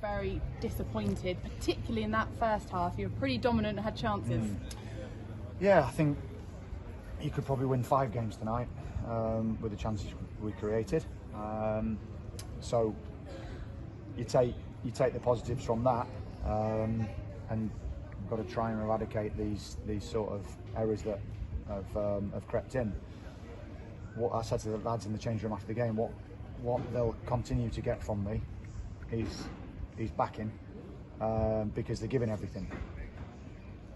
very disappointed, particularly in that first half. You were pretty dominant and had chances. Yeah, I think you could probably win 5 games tonight with the chances we created. So you take the positives from that, and you've got to try and eradicate these sort of errors that have crept in. What I said to the lads in the change room after the game, what they'll continue to get from me is backing, because they're giving everything.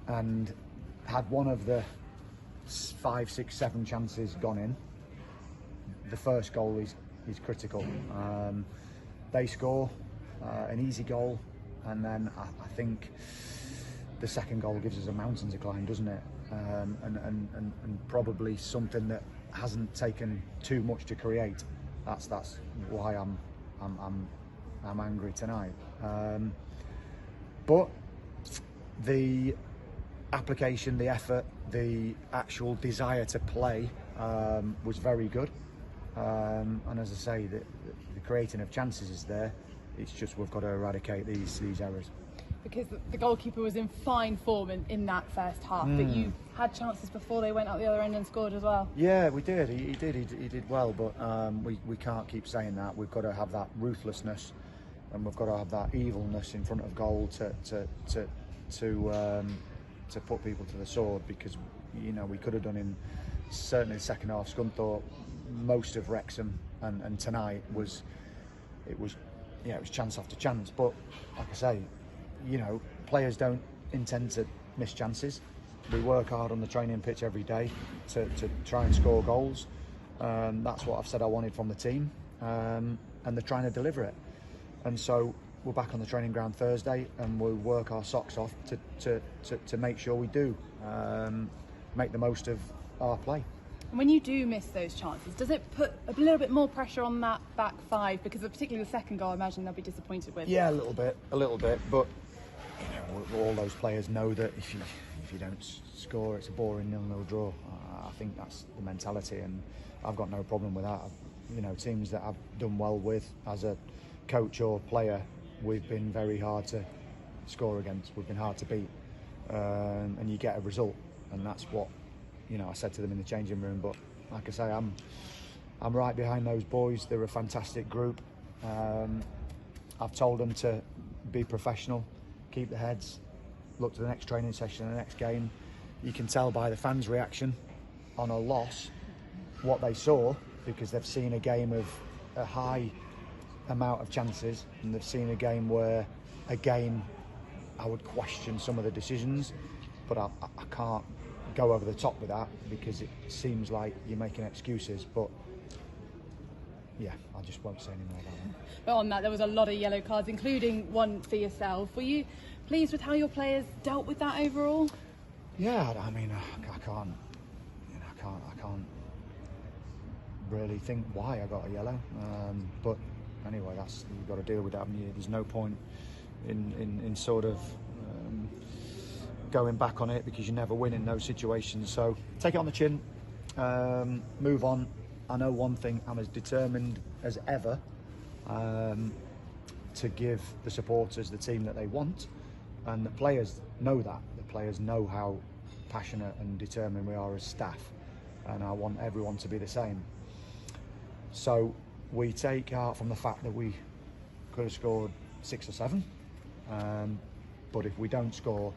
And had one of the 5, 6, 7 chances gone in, the first goal is critical. They score an easy goal, and then I think the second goal gives us a mountain to climb, doesn't it? And probably something that hasn't taken too much to create. That's why I'm angry tonight. But the application, the effort, the actual desire to play was very good. And as I say, the creating of chances is there. It's just we've got to eradicate these errors. Because the goalkeeper was in fine form in that first half, but you had chances before they went out the other end and scored as well. Yeah, we did. He did well, but we can't keep saying that. We've got to have that ruthlessness, and we've got to have that evilness in front of goal to put people to the sword. Because we could have done in certainly the second half. Scunthorpe, most of Wrexham, and tonight was chance after chance. But like I say, players don't intend to miss chances. We work hard on the training pitch every day to try and score goals. That's what I've said I wanted from the team, and they're trying to deliver it. And so we're back on the training ground Thursday, and we'll work our socks off to make sure we do make the most of our play. And when you do miss those chances, does it put a little bit more pressure on that back 5? Because particularly the second goal, I imagine they'll be disappointed with. Yeah, a little bit. But all those players know that if you don't score, it's a boring 0-0 draw. I think that's the mentality, and I've got no problem with that. Teams that I've done well with as a coach or player, we've been very hard to score against. We've been hard to beat, and you get a result, and that's what I said to them in the changing room. But like I say, I'm right behind those boys. They're a fantastic group. I've told them to be professional, keep their heads, look to the next training session and the next game. You can tell by the fans' reaction on a loss what they saw, because they've seen a game of a high amount of chances, and they've seen a game where I would question some of the decisions, but I can't go over the top with that, because it seems like you're making excuses. But yeah, I just won't say any more about that. But on that, there was a lot of yellow cards, including one for yourself. Were you pleased with how your players dealt with that overall? Yeah, I mean, I can't really think why I got a yellow. But anyway, you've got to deal with that. There's no point in sort of going back on it, because you never win in those situations. So take it on the chin, move on. I know one thing: I'm as determined as ever to give the supporters the team that they want, and the players know that. The players know how passionate and determined we are as staff, and I want everyone to be the same. So we take heart from the fact that we could have scored 6 or 7, but if we don't score,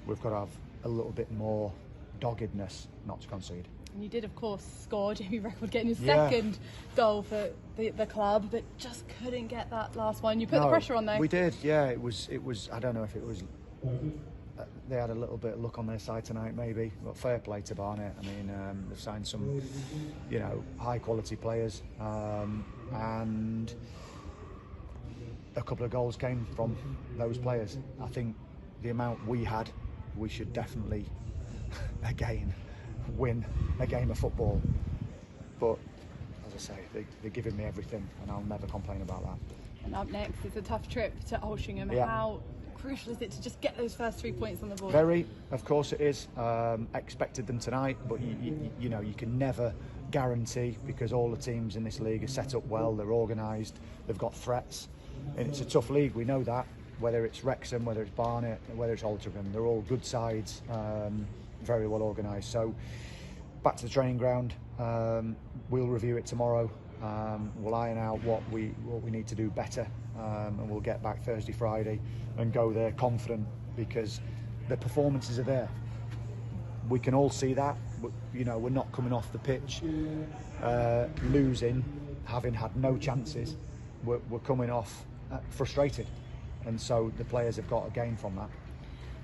we've got to have a little bit more doggedness not to concede. And you did, of course, score. Jamie Record getting his second goal for the club, but just couldn't get that last one. You put the pressure on, though. We did, yeah. It was. I don't know if it was. They had a little bit of luck on their side tonight, maybe. But fair play to Barnet. I mean, they've signed some, high quality players, and a couple of goals came from those players. I think the amount we had, we should definitely again win a game of football. But as I say, they're giving me everything, and I'll never complain about that. And up next is a tough trip to Altrincham. Yeah. How crucial is it to just get those first 3 points on the board? Very, of course it is. Expected them tonight, but you can never guarantee, because all the teams in this league are set up well. They're organised. They've got threats. and it's a tough league. We know that. Whether it's Wrexham, whether it's Barnet, whether it's Altrincham, they're all good sides, very well organised. So back to the training ground. We'll review it tomorrow. We'll iron out what we need to do better, and we'll get back Thursday, Friday, and go there confident, because the performances are there. We can all see that. You know, we're not coming off the pitch losing, having had no chances. We're coming off frustrated, and so the players have got to gain from that.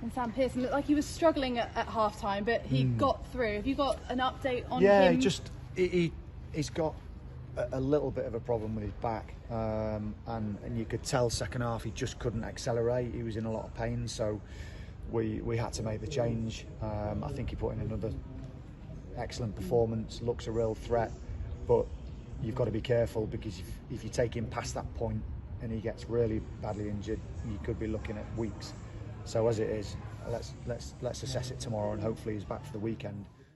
And Sam Pearson looked like he was struggling at half time, but he got through. Have you got an update on him? Yeah, he's got a little bit of a problem with his back, and you could tell second half he just couldn't accelerate. He was in a lot of pain, so we had to make the change. I think he put in another excellent performance, looks a real threat, but you've got to be careful, because if you take him past that point and he gets really badly injured, you could be looking at weeks. So as it is, let's assess it tomorrow, and hopefully he's back for the weekend.